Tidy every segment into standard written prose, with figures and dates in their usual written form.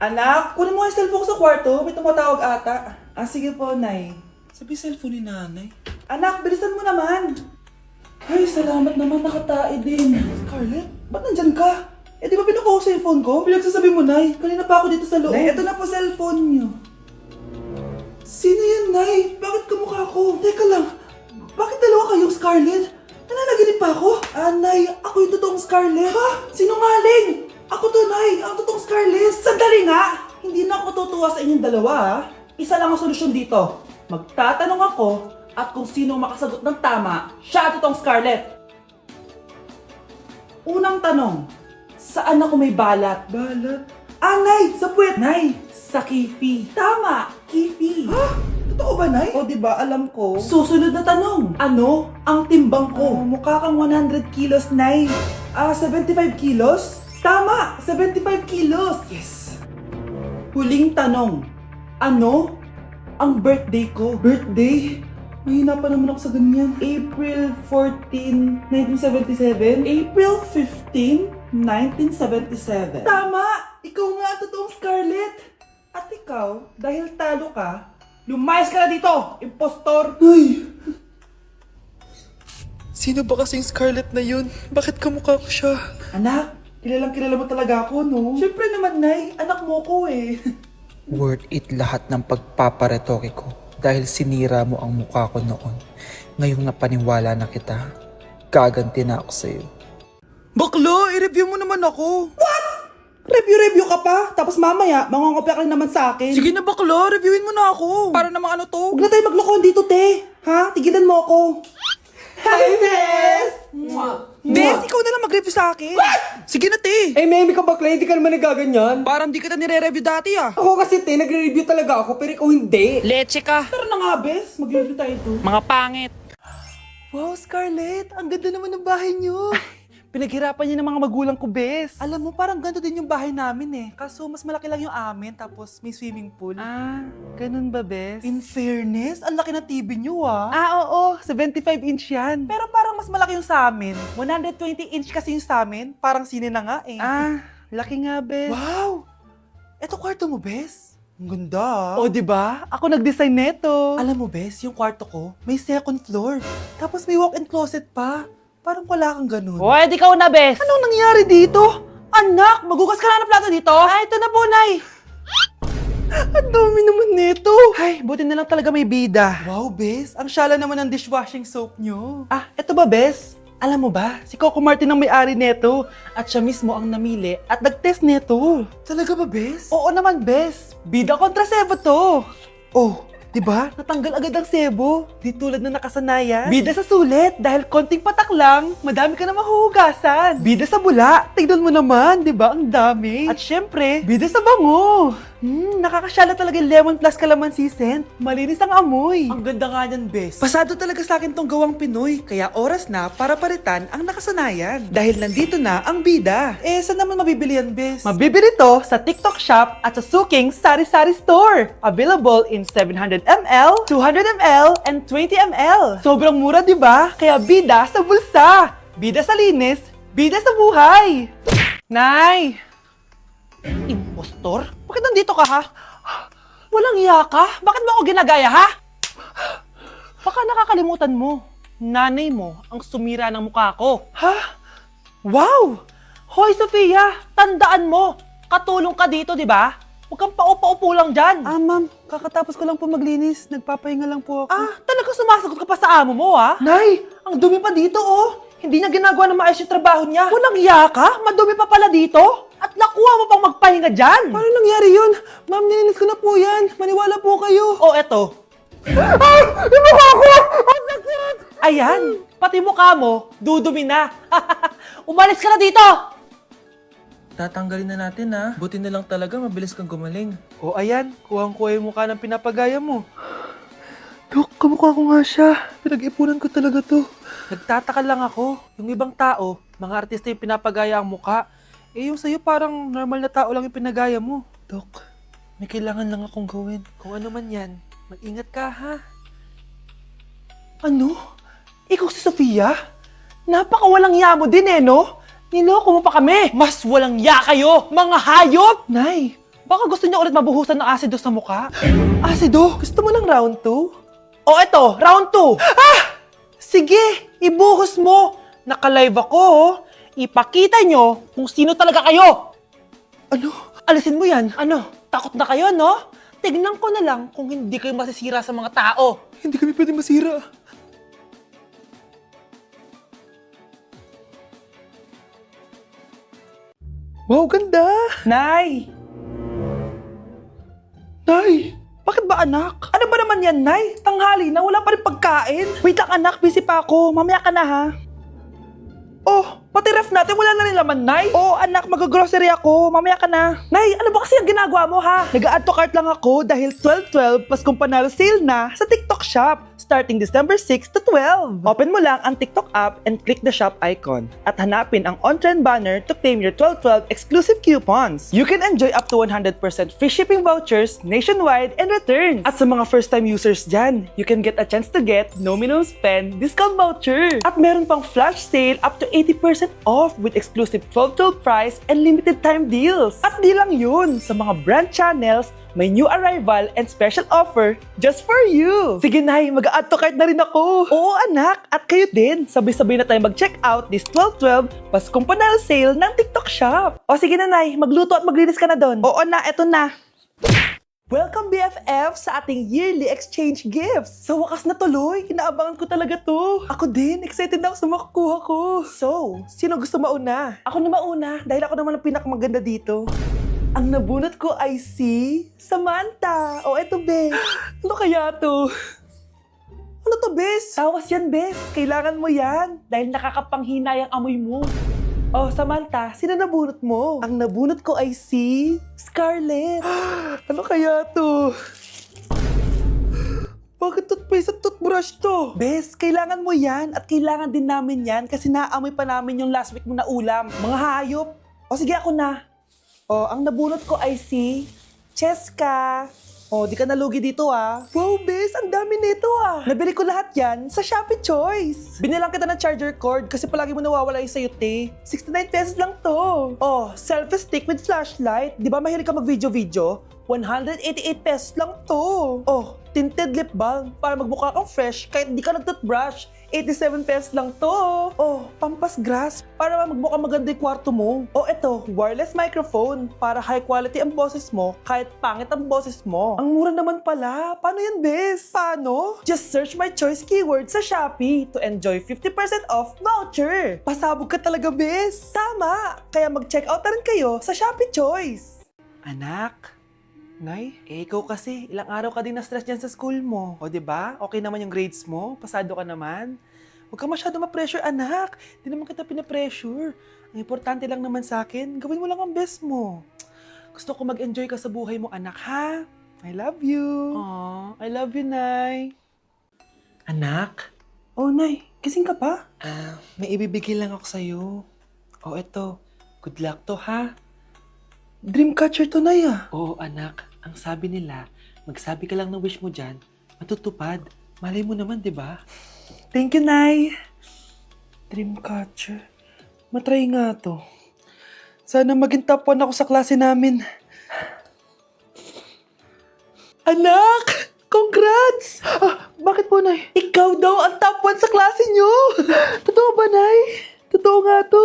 Anak, kunin mo yung cellphone ko sa kwarto. May tumatawag ata. Ah, sige po, Nay. Sabi cellphone ni nanay. Anak, bilisan mo naman. Ay, salamat naman, nakatae din. Scarlett, ba't nandyan ka? Eh, di ba pinukuha ko sa cellphone ko? Pinagsasabi mo, Nay. Kanina pa ako dito sa loob. Nay, eto na po cellphone niyo. Sino yan, Nay? Bakit kamukha ko? Teka lang, bakit dalawa kayong Scarlett? Nananaginip pa ako? Ah, Nay, ako yung totoong Scarlett. Ha? Sinungaling! Ako to, Nay, ang totoong Scarlett. Sandali nga! Hindi na ako tutuwa sa inyong dalawa, ha? Isa lang ang solusyon dito. Magtatanong ako at kung sino makasagot ng tama, siya ang totoong Scarlett. Unang tanong, saan ako may balat? Balat? Ah, Nay! Sa puwet! Nay! Sa kifi. Tama! Kifi. Ha? Totoo ba, Nay? O, diba? Alam ko. Susunod na tanong. Ano ang timbang ko? Mukha kang 100 kilos, Nay. 75 kilos? Tama! 75 kilos! Yes! Huling tanong. Ano ang birthday ko? Birthday? Mahina pa naman ako sa ganyan. April 14, 1977? April 15, 1977. Tama! Ikaw nga ang totoong Scarlett! At ikaw, dahil talo ka, lumayas ka na dito! Impostor! Ay! Sino ba kasing Scarlett na yun? Bakit kamukha ko siya? Anak, kilalang kilala mo talaga ako, no? Siyempre naman, Nay. Anak mo ko eh. Worth it lahat ng pagpaparetoke ko dahil sinira mo ang mukha ko noon. Ngayong napaniwala na kita, gaganti na ako sa'yo. Bakla, i-review mo naman ako. Review ka pa, tapos mamaya, mangongopya ka rin naman sa akin. Sige na bakla, reviewin mo na ako. Para namang ano to. Huwag na tayo maglokohan dito, te. Ha? Tigilan mo ako. Hi, Bes! Bes, ikaw na lang mag-review sa akin. Sige na, te. Eh, Memi ka bakla, hindi ka naman nagaganyan. Parang di kita nire-review dati ah. Ako kasi, te, nagre-review talaga ako, pero ikaw hindi. Leche ka. Tara na nga, Bes. Mag-review tayo to. Mga pangit. Wow, Scarlett. Ang ganda naman ng bahay niyo. Pinaghirapan niya ng mga magulang ko, Bes. Alam mo, parang ganito din yung bahay namin eh. Kaso mas malaki lang yung amin, tapos may swimming pool. Ah, ganun ba, Bes? In fairness, ang laki ng TV niyo ah. Ah, oo. 75-inch yan. Pero parang mas malaki yung sa amin. 120-inch kasi yung sa amin. Parang sine na nga eh. Ah, laki nga, Bes. Wow! Eto kwarto mo, Bes. Ang ganda. O, di ba? Ako nag-design neto. Alam mo, Bes, yung kwarto ko, may second floor. Tapos may walk-in closet pa. Parang wala kang ganun. O, edi ikaw na, Bes. Anong nangyari dito? Anak, magugas ka na ng plato dito? Ah, ito na po, Nay. Ang dami naman nito. Ay, buti na lang talaga may bida. Wow, Bes. Ang syala naman ng dishwashing soap nyo. Ah, eto ba, Bes? Alam mo ba, si Coco Martin ang may-ari neto. At siya mismo ang namili at nag-test neto. Talaga ba, Bes? Oo naman, Bes. Bida kontra sebo to. Oh, diba? Natanggal agad ang sebo. Di tulad na nakasanayan. Bida sa sulit. Dahil konting patak lang, madami ka na mahuhugasan. Bida sa bula. Tignan mo naman, diba? Ang dami. At syempre, bida sa bango. Nakakasyala talaga yung lemon plus calamansi scent. Malinis ang amoy. Ang ganda nga niyan, Bes. Pasado talaga sa akin tong gawang Pinoy. Kaya oras na para palitan ang nakasanayan. Dahil nandito na ang bida. Eh, saan naman mabibili yan, Bes? Mabibili to sa TikTok Shop at sa Suking Sari Sari Store. Available in 700ml, 200ml, and 20ml. Sobrang mura, di ba? Kaya bida sa bulsa. Bida sa linis. Bida sa buhay. Nay! Impostor? Bakit nandito ka, ha? Walang iya ka? Bakit mo ako ginagaya, ha? Baka nakakalimutan mo. Nanay mo ang sumira ng mukha ko. Ha? Wow! Hoy, Sofia! Tandaan mo! Katulong ka dito, di ba? Huwag kang paupa-upo lang dyan. Ah, ma'am. Kakatapos ko lang po maglinis. Nagpapahinga lang po ako. Ah, talaga sumasagot ka pa sa amo mo, ha? Nay! Ang dumi pa dito, oh! Hindi niya ginagawa na maayos yung trabaho niya. Walang iya ka? Madumi pa pala dito? At nakuha mo pang magpahinga dyan? Paano nangyari yun? Ma'am, nilinis ko na po yan. Maniwala po kayo. Oh, eto. Ah! Yung mukha ko! Ang sakit! Ayan, pati mukha mo, dudumi na. Umalis ka na dito! Tatanggalin na natin ha. Buti na lang talaga mabilis kang gumaling. O ayan, kuhang-kuha yung mukha ng pinapagaya mo. Dok, kamukha ko nga siya. Pinag-ipunan ko talaga to. Nagtataka lang ako. Yung ibang tao, mga artista yung pinapagaya ang mukha. Eh yung sa'yo parang normal na tao lang yung pinagaya mo. Dok, may kailangan lang akong gawin. Kung ano man yan, mag-ingat ka ha. Ano? Ikaw si Sofia? Napakawalang ya mo din eh, no? Niloko mo pa kami! Mas walang ya kayo, mga hayop! Nay, Baka gusto niya ulit mabuhusan ng asido sa mukha. Asido? Gusto mo ng round 2? O eto, round 2. Ah! Sige, ibuhos mo. Naka-live ako, oh. Ipakita nyo kung sino talaga kayo. Ano? Alisin mo yan. Ano? Takot na kayo, no? Tignan ko na lang kung hindi kayo masisira sa mga tao. Hindi kami pwede masira. Wow, ganda! Nay! Nay! Bakit ba anak? Ano ba naman yan, Nay? Tanghali na, wala pa rin pagkain. Wait lang anak, busy pa ako. Mamaya ka na ha. Oh, pati ref natin wala na rin laman, Nay. Oo anak, mag-grocery ako. Mamaya ka na. Nay, ano ba kasi yung ginagawa mo ha? Nag-add to cart lang ako dahil 12-12 pas kung panalo sale na sa TikTok shop starting December 6 to 12. Open mo lang ang TikTok app and click the shop icon at hanapin ang on-trend banner to claim your 12-12 exclusive coupons. You can enjoy up to 100% free shipping vouchers nationwide and returns. At sa mga first-time users dyan, you can get a chance to get no minimum spend discount voucher. At meron pang flash sale up to 80% off with exclusive 12-12 price and limited time deals. At di lang yun, sa mga brand channels, may new arrival and special offer just for you. Sige Nay, mag-add to cart na rin ako. Oo anak, at kayo din. Sabay-sabay na tayo mag-check out this 12-12 Paskong Panalo sale ng TikTok shop. O sige na Nay, magluto at maglinis ka na doon. Oo na, eto na. Welcome BFF sa ating yearly exchange gifts. Sa wakas na tuloy, inaabangan ko talaga to. Ako din, excited ako sa makukuha ko. So, sino gusto mauna? Ako na mauna dahil ako naman ang pinakamaganda dito. Ang nabunot ko ay si Samantha. O eto, Bes. Ano kaya to? Ano to, Bes? Tawas yan, Bes. Kailangan mo yan dahil nakakapanghinay ang amoy mo. Oh, Samantha, sino nabunot mo? Ang nabunot ko ay si Scarlett. Ano kaya to? Bakit toothpaste at toothbrush to? Bes, kailangan mo yan at kailangan din namin yan kasi naamoy pa namin yung last week mo na ulam. Mga hayop. O sige, ako na. O, ang nabunot ko ay si Cheska. Oh, di ka nalugi dito ah. Wow, Bes, ang dami nito ah. Nabili ko lahat yan sa Shopee Choice. Binilang kita ng charger cord kasi palagi mo nawawala yung sayo, te. 69 pesos lang to. Oh, selfie stick with flashlight. Di ba mahilig ka mag-video-video? 188 pesos lang to. Oh, tinted lip balm para magmukha kang fresh kahit di ka nag-toothbrush. 87 pesos lang to. Oh, pampas grass para magmukha maganda yung kwarto mo. Oh, eto, wireless microphone para high quality ang boses mo kahit pangit ang boses mo. Ang mura naman pala. Paano yan, Bes? Paano? Just search my choice keyword sa Shopee to enjoy 50% off voucher. Pasabog ka talaga, Bes. Tama. Kaya mag-check out na rin kayo sa Shopee Choice. Anak, Nay, ikaw kasi, ilang araw ka din na-stress dyan sa school mo. O, diba? Okay naman yung grades mo? Pasado ka naman? Huwag ka masyado ma-pressure, anak. Di naman kita pina-pressure. Ang importante lang naman sa akin, gawin mo lang ang best mo. Gusto ko mag-enjoy ka sa buhay mo, anak, ha? I love you. Aww, I love you, Nay. Anak? Oh, Nay, gising ka pa? May ibibigay lang ako sa'yo. Oh, eto. Good luck to, ha? Dreamcatcher to, Nay, ah. Oo, anak. Ang sabi nila, magsabi ka lang ng wish mo dyan, matutupad. Malay mo naman, di ba? Thank you, Nay. Dreamcatcher. Matry nga to. Sana maging top 1 ako sa klase namin. Anak! Congrats! Bakit po, Nay? Ikaw daw ang top 1 sa klase nyo! Totoo ba, Nay? Totoo nga to.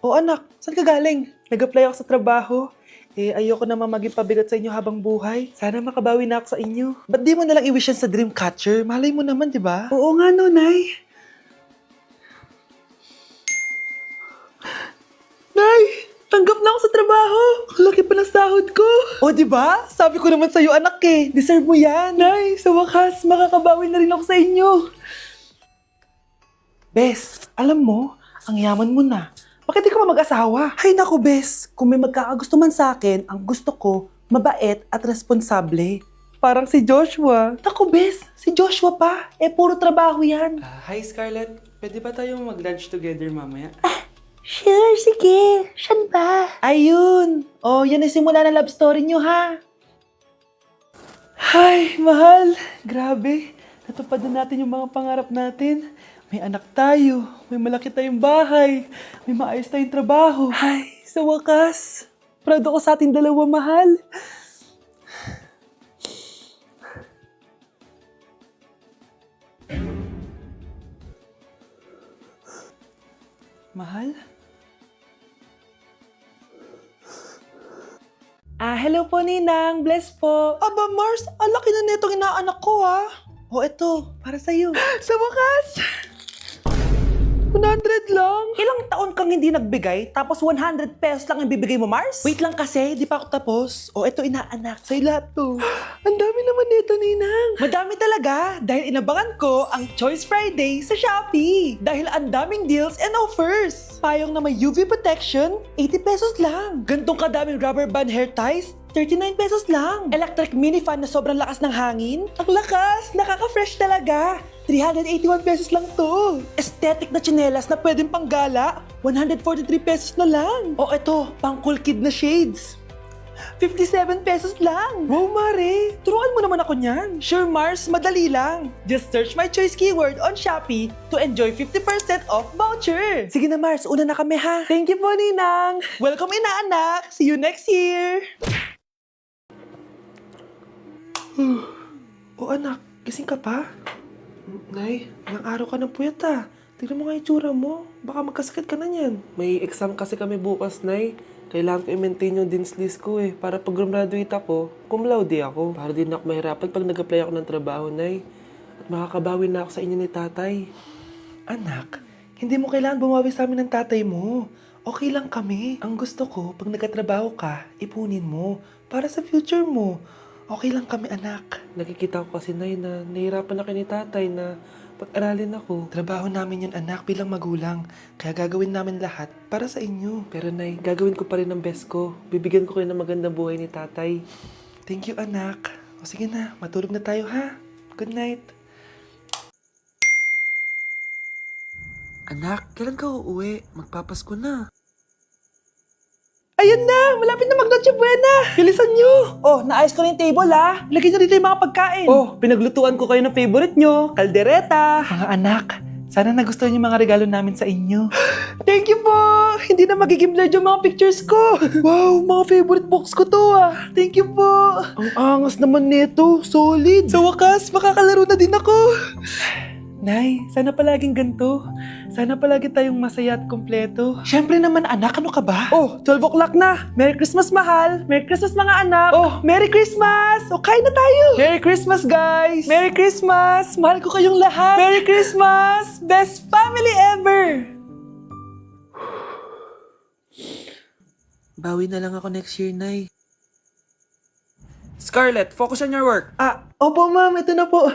O anak, saan ka galing? Nag-apply ako sa trabaho. Ayoko naman maging pabigat sa inyo habang buhay. Sana makabawi na ako sa inyo. Ba't di mo nalang i-wish yan sa Dreamcatcher? Malay mo naman, di ba? Oo nga no, Nay. Nay! Tanggap na ako sa trabaho! Ang laki pa ng sahod ko! O, di ba? Sabi ko naman sa'yo, anak eh. Deserve mo yan. Nay, sa wakas, makakabawi na rin ako sa inyo. Bes, alam mo, ang yaman mo na. Bakit di ka pa mag-asawa? Hay naku, Bes. Kung may magkakagusto man sa akin, ang gusto ko, mabait at responsable. Parang si Joshua. Naku, Bes. Si Joshua pa. Puro trabaho yan. Hi Scarlett, pwede ba tayong mag-lunch together mamaya? Sure, sige. Saan ba? Ayun. Oh, yan ang simula ng love story nyo, ha? Hay, mahal. Grabe. Natupad na natin yung mga pangarap natin. May anak tayo. May malaki tayong bahay. May maayos tayong trabaho. Ay, sa wakas. Proud ako sa ating dalawa, mahal. Mahal? Hello po, Ninang. Bless po. Aba, Mars, ang laki na netong inaanak ko, ha? O, eto, para sa'yo. Sa wakas! 100 lang? Ilang taon kang hindi nagbigay, tapos 100 pesos lang ang bibigay mo, Mars? Wait lang kasi, di pa ako tapos. O, eto, inaanak. Sa'yo lahat to. Ang dami naman nito, Ninang. Madami talaga, dahil inabangan ko ang Choice Friday sa Shopee. Dahil ang daming deals and offers. Payong na may UV protection, 80 pesos lang. Gantong kadaming rubber band hair ties, 39 pesos lang. Electric mini fan na sobrang lakas ng hangin. Ang lakas! Nakaka-fresh talaga. 381 pesos lang to. Aesthetic na tsinelas na pwedeng panggala. 143 pesos na lang. O eto, pang cool kid na shades. 57 pesos lang. Wow, Mare. Turuan mo naman ako niyan. Sure, Mars. Madali lang. Just search my choice keyword on Shopee to enjoy 50% off voucher. Sige na, Mars. Una na kami, ha? Thank you po, Ninang. Welcome, inaanak. See you next year. O anak, gising ka pa? Nay, ilang araw ka ng puyat ah. Tignan mo nga yung tsura mo. Baka magkasakit ka na niyan. May exam kasi kami bukas, Nay. Kailangan ko i-maintain yung dean's list ko eh. Para pag graduate ako, cum laude ako. Para din ako mahirapan pag nag-apply ako ng trabaho, Nay. At makakabawi na ako sa inyo ni tatay. Anak, hindi mo kailangan bumawi sa amin ng tatay mo. Okay lang kami. Ang gusto ko, pag nagkatrabaho ka, ipunin mo. Para sa future mo. Okay lang kami, anak. Nakikita ko kasi, Nay, na nahirapan na kayo ni tatay na pag-aralin ako. Trabaho namin yun, anak, bilang magulang. Kaya gagawin namin lahat para sa inyo. Pero, Nay, gagawin ko pa rin ang best ko. Bibigyan ko kayo ng magandang buhay ni tatay. Thank you, anak. O sige na, matulog na tayo, ha? Good night. Anak, kailan ka uuwi? Magpapasko na. Ayan na! Malapit na mag-Noche Buena! Bilisan nyo! Oh, naayos ko na yung table, ha? Ilagay nyo dito yung mga pagkain. Oh, pinaglutuan ko kayo ng favorite nyo. Kaldereta. Mga anak, sana nagustuhan yung mga regalo namin sa inyo. Thank you po! Hindi na magiging blurred yung mga pictures ko. Wow, mga favorite box ko to ah. Thank you po. Ang angas naman nito. Solid. Sa wakas, makakalaro na din ako. Nay, sana palaging ganito. Sana palagi tayong masaya at kumpleto. Siyempre naman anak, ano ka ba? Oh, 12 o'clock na. Merry Christmas, mahal. Merry Christmas, mga anak. Oh, Merry Christmas. O, kain na tayo. Merry Christmas, guys. Merry Christmas. Mahal ko kayong lahat. Merry Christmas. Best family ever. Bawi na lang ako next year, Nay. Scarlett, focus on your work. Opo ma'am, ito na po.